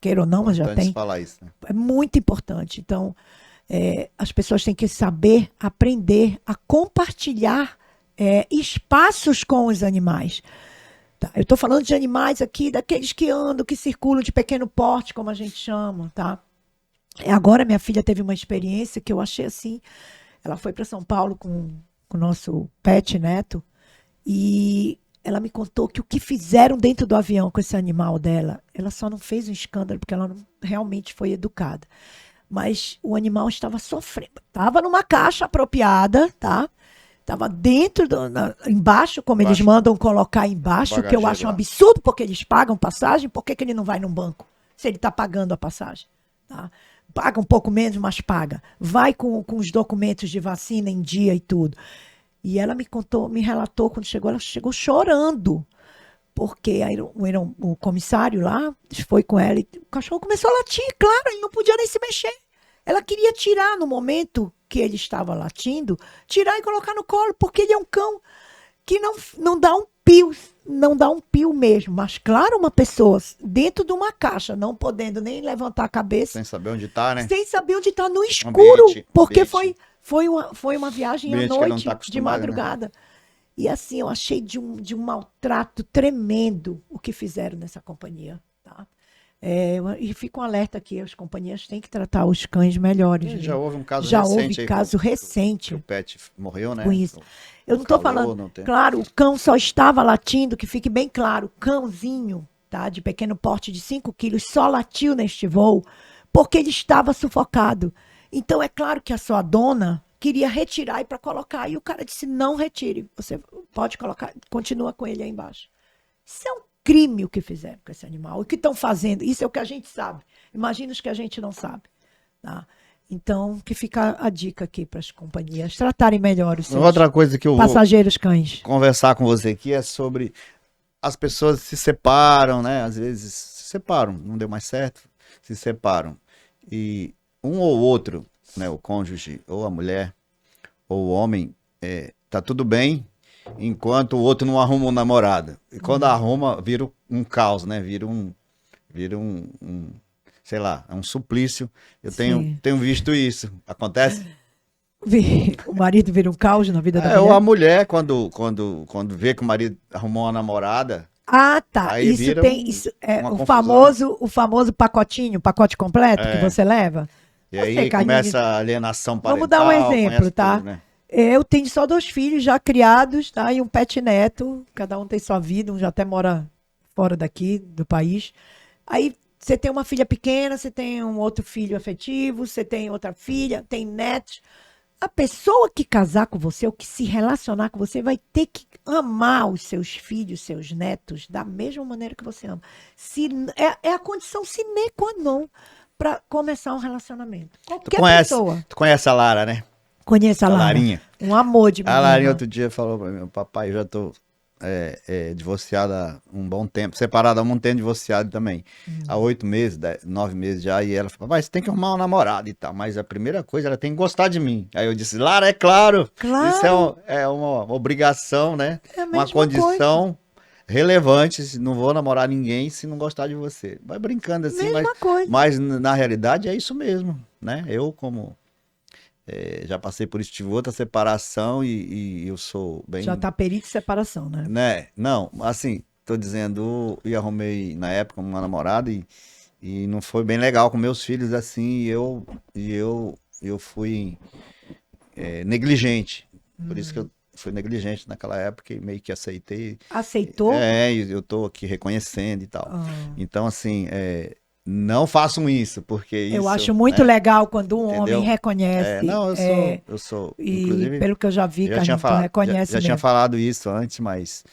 queira ou não, mas já tem. Falar isso, né? É muito importante. Então, as pessoas têm que saber, aprender a compartilhar espaços com os animais. Tá? Eu estou falando de animais aqui, daqueles que andam, que circulam de pequeno porte, como a gente chama, tá? Agora minha filha teve uma experiência que eu achei assim. Ela foi para São Paulo com o nosso pet neto e ela me contou que o que fizeram dentro do avião com esse animal dela, ela só não fez um escândalo porque ela não, realmente foi educada. Mas o animal estava sofrendo. Estava numa caixa apropriada, tá? Estava dentro, embaixo, como eles Embaixo. mandam colocar embaixo, o que eu acho um Bagageiro lá. absurdo, porque eles pagam passagem, por que ele não vai num banco? Se ele está pagando a passagem, tá? Paga um pouco menos, mas paga. Vai com os documentos de vacina em dia e tudo. E ela me contou, me relatou, quando chegou, ela chegou chorando. Porque aí o comissário lá foi com ela e o cachorro começou a latir, claro, ele não podia nem se mexer. Ela queria tirar no momento que ele estava latindo, tirar e colocar no colo, porque ele é um cão que não dá um pio, não dá um pio mesmo. Mas, claro, uma pessoa dentro de uma caixa, não podendo nem levantar a cabeça, Sem saber onde tá, né? sem saber onde está, no escuro, porque ambiente. foi uma viagem à Ambiente que ele não noite, tá de acostumado, né? madrugada. E assim, eu achei de um maltrato tremendo o que fizeram nessa companhia. Tá? E fica um alerta aqui, as companhias têm que tratar os cães melhores. E Né? já houve um caso Já recente houve aí caso que recente o pet morreu, né? com isso. Eu não estou calor, falando, não tem. claro, o cão só estava latindo, que fique bem claro, o cãozinho, tá, de pequeno porte de 5 quilos, só latiu neste voo porque ele estava sufocado. Então é claro que a sua dona queria retirar e para colocar, e o cara disse, não retire, você pode colocar, continua com ele aí embaixo. Isso é um crime o que fizeram com esse animal, o que estão fazendo, isso é o que a gente sabe. Imagina os que a gente não sabe, tá? Então, que fica a dica aqui para as companhias tratarem melhor os seus Outra coisa que eu vou passageiros cães. conversar com você aqui é sobre as pessoas se separam, né? Às vezes se separam, não deu mais certo, se separam. E um ou outro, né? O cônjuge, ou a mulher, ou o homem, tá tudo bem, enquanto o outro não arruma um namorado. E quando arruma, vira um caos, né? Vira um sei lá, é um suplício. Eu Sim. tenho visto isso. Acontece? O marido vira um caos na vida da Ou mulher. a mulher, quando vê que o marido arrumou uma namorada, Ah, tá. aí Isso vira tem. Isso é uma o confusão. famoso pacotinho, pacote completo que É. você leva. E Você, aí Karine, começa a alienação vamos parental, dar um exemplo, conhece tá? tudo, né? Eu tenho só 2 filhos já criados, tá? E um pet neto. Cada um tem sua vida, um já até mora fora daqui, do país. Aí você tem uma filha pequena, você tem um outro filho afetivo, você tem outra filha, tem netos. A pessoa que casar com você, ou que se relacionar com você, vai ter que amar os seus filhos, seus netos, da mesma maneira que você ama. É a condição sine qua non para começar um relacionamento. Qualquer pessoa. Tu conhece a Lara, né? Conheça a A Lara. Larinha. Um amor de A menina. Larinha outro dia falou pra mim, papai, eu já tô divorciada há um bom tempo, separada há um tempo, divorciado também. Há 8 meses, 9 meses já, e ela falou, papai, você tem que arrumar um namorado e tal, mas a primeira coisa, ela tem que gostar de mim. Aí eu disse, Lara, é claro, Claro. isso é uma obrigação, né? É a Uma mesma condição relevante, não vou namorar ninguém se não gostar de você. Vai brincando assim, Mesma coisa. mas na realidade é isso mesmo, né? Eu como já passei por isso, tive outra separação e eu sou bem, Já tá perito de separação, né? né? Não, assim, tô dizendo, e arrumei na época uma namorada e não foi bem legal com meus filhos assim, eu fui negligente. Por isso que eu fui negligente naquela época e meio que aceitei. Aceitou? E eu tô aqui reconhecendo e tal. Ah. Então, assim, não façam isso, porque isso, Eu acho muito né? legal quando um Entendeu? homem reconhece. Não, eu sou, E inclusive, pelo que eu já vi, já tinha Carlinhos, tu falado, reconhece já tinha mesmo. falado isso antes, mas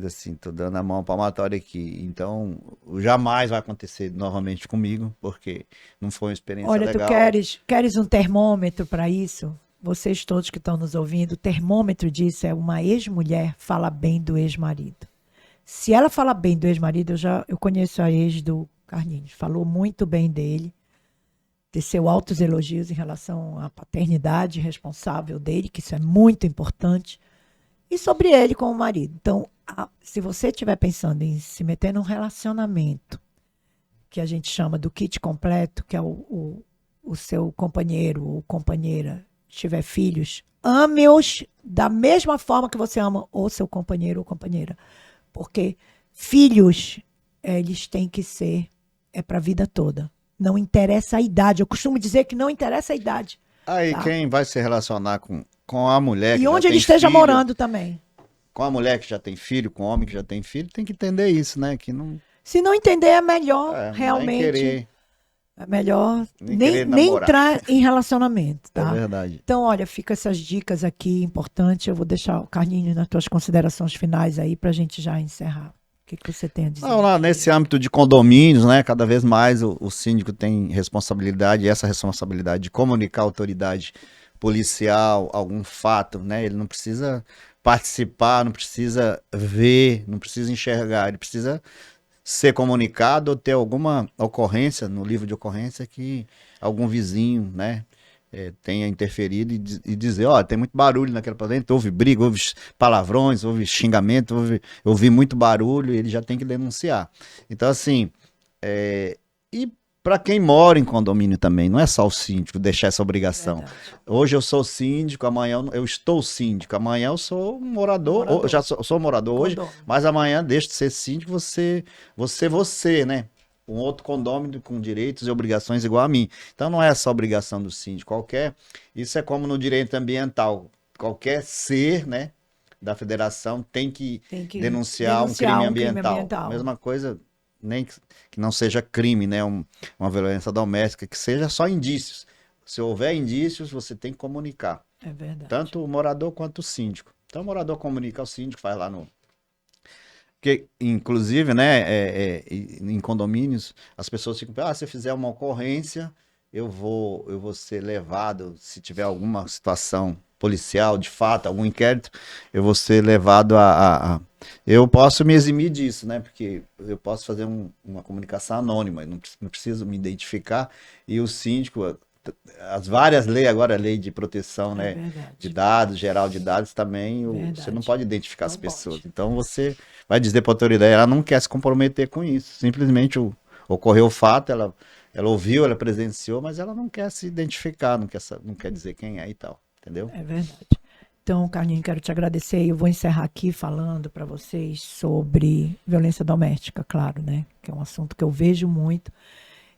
assim, tô dando a mão palmatória aqui. Então, jamais vai acontecer novamente comigo, porque não foi uma experiência Olha, legal. tu queres um termômetro para isso? Vocês todos que estão nos ouvindo, o termômetro disso é uma ex-mulher fala bem do ex-marido. Se ela fala bem do ex-marido, eu conheço a ex do Carlinhos, falou muito bem dele, teceu altos elogios em relação à paternidade responsável dele, que isso é muito importante, e sobre ele como marido. Então, se você estiver pensando em se meter num relacionamento, que a gente chama do kit completo, que é o seu companheiro ou companheira tiver filhos, ame-os da mesma forma que você ama o seu companheiro ou companheira. Porque filhos, eles têm que ser, para a vida toda. Não interessa a idade. Eu costumo dizer que não interessa a idade. Aí Tá. quem vai se relacionar com a mulher E que já onde ele tem esteja filho, morando também. com a mulher que já tem filho, com o homem que já tem filho, tem que entender isso, né? Que não, Se não entender, é melhor, nem realmente. querer, É melhor nem nem, querer nem namorar. entrar em relacionamento, É tá? verdade. Então, olha, fica essas dicas aqui importantes. Eu vou deixar o Carlinhos nas tuas considerações finais aí pra gente já encerrar. O que você tem a dizer? Não, lá nesse âmbito de condomínios, né? Cada vez mais o síndico tem responsabilidade, e essa responsabilidade de comunicar à autoridade policial algum fato, né? Ele não precisa participar, não precisa ver, não precisa enxergar, ele precisa ser comunicado ou ter alguma ocorrência no livro de ocorrência que algum vizinho, né, tenha interferido e dizer, ó, tem muito barulho naquele apartamento, houve briga, houve palavrões, houve xingamento, houve muito barulho, ele já tem que denunciar. Então, assim, e para quem mora em condomínio também, não é só o síndico deixar essa obrigação. Verdade. Hoje eu sou síndico, amanhã eu estou síndico, amanhã eu sou um morador, Morador. eu já sou morador hoje, Condômino. mas amanhã deixo de ser síndico, você, né? Um outro condômino com direitos e obrigações igual a mim. Então não é só obrigação do síndico, isso é como no direito ambiental, qualquer ser, né, da federação tem que denunciar um crime ambiental. Mesma coisa, nem que não seja crime, né, uma violência doméstica, que seja só indícios. Se houver indícios, você tem que comunicar. É verdade. Tanto o morador quanto o síndico. Então o morador comunica ao síndico, faz lá no... Porque, inclusive, né, em condomínios, as pessoas ficam, se eu fizer uma ocorrência, eu vou ser levado, se tiver alguma situação policial, de fato, algum inquérito, eu vou ser levado Eu posso me eximir disso, né? Porque eu posso fazer uma comunicação anônima, não preciso me identificar, e o síndico... As várias leis, agora a lei de proteção, né, de dados, geral de dados também, você não pode identificar as pessoas. Então você vai dizer para a autoridade, ela não quer se comprometer com isso. Simplesmente ocorreu o fato, ela ouviu, ela presenciou, mas ela não quer se identificar, não quer dizer quem é e tal, entendeu? É verdade. Então, Carlinhos, quero te agradecer. Eu vou encerrar aqui falando para vocês sobre violência doméstica, claro, né? Que é um assunto que eu vejo muito.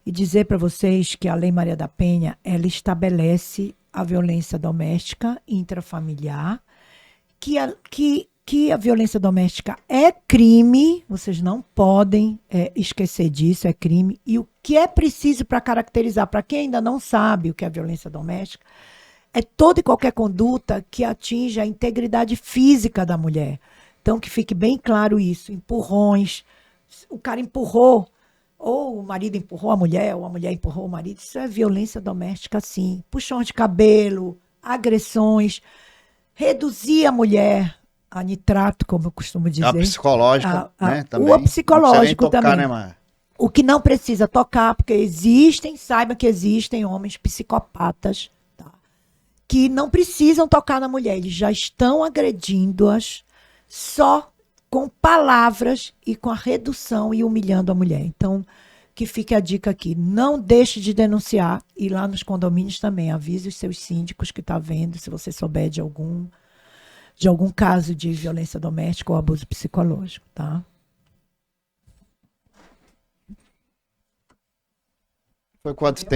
E dizer para vocês que a Lei Maria da Penha, ela estabelece a violência doméstica intrafamiliar, que a violência doméstica é crime, vocês não podem esquecer disso, é crime. E o que é preciso para caracterizar, para quem ainda não sabe o que é violência doméstica, é toda e qualquer conduta que atinja a integridade física da mulher. Então, que fique bem claro isso. Empurrões, o cara empurrou, ou o marido empurrou a mulher, ou a mulher empurrou o marido, isso é violência doméstica, sim. Puxões de cabelo, agressões, reduzir a mulher a nitrato, como eu costumo dizer. A psicológica, né, também. O psicológico tocar, também. Né, Mar? O que não precisa tocar, porque saiba que existem homens psicopatas, tá, que não precisam tocar na mulher, eles já estão agredindo-as só com palavras e com a redução e humilhando a mulher. Então, que fique a dica aqui. Não deixe de denunciar. E lá nos condomínios também. Avise os seus síndicos que estão vendo, se você souber de algum caso de violência doméstica ou abuso psicológico, tá? Foi quanto tempo?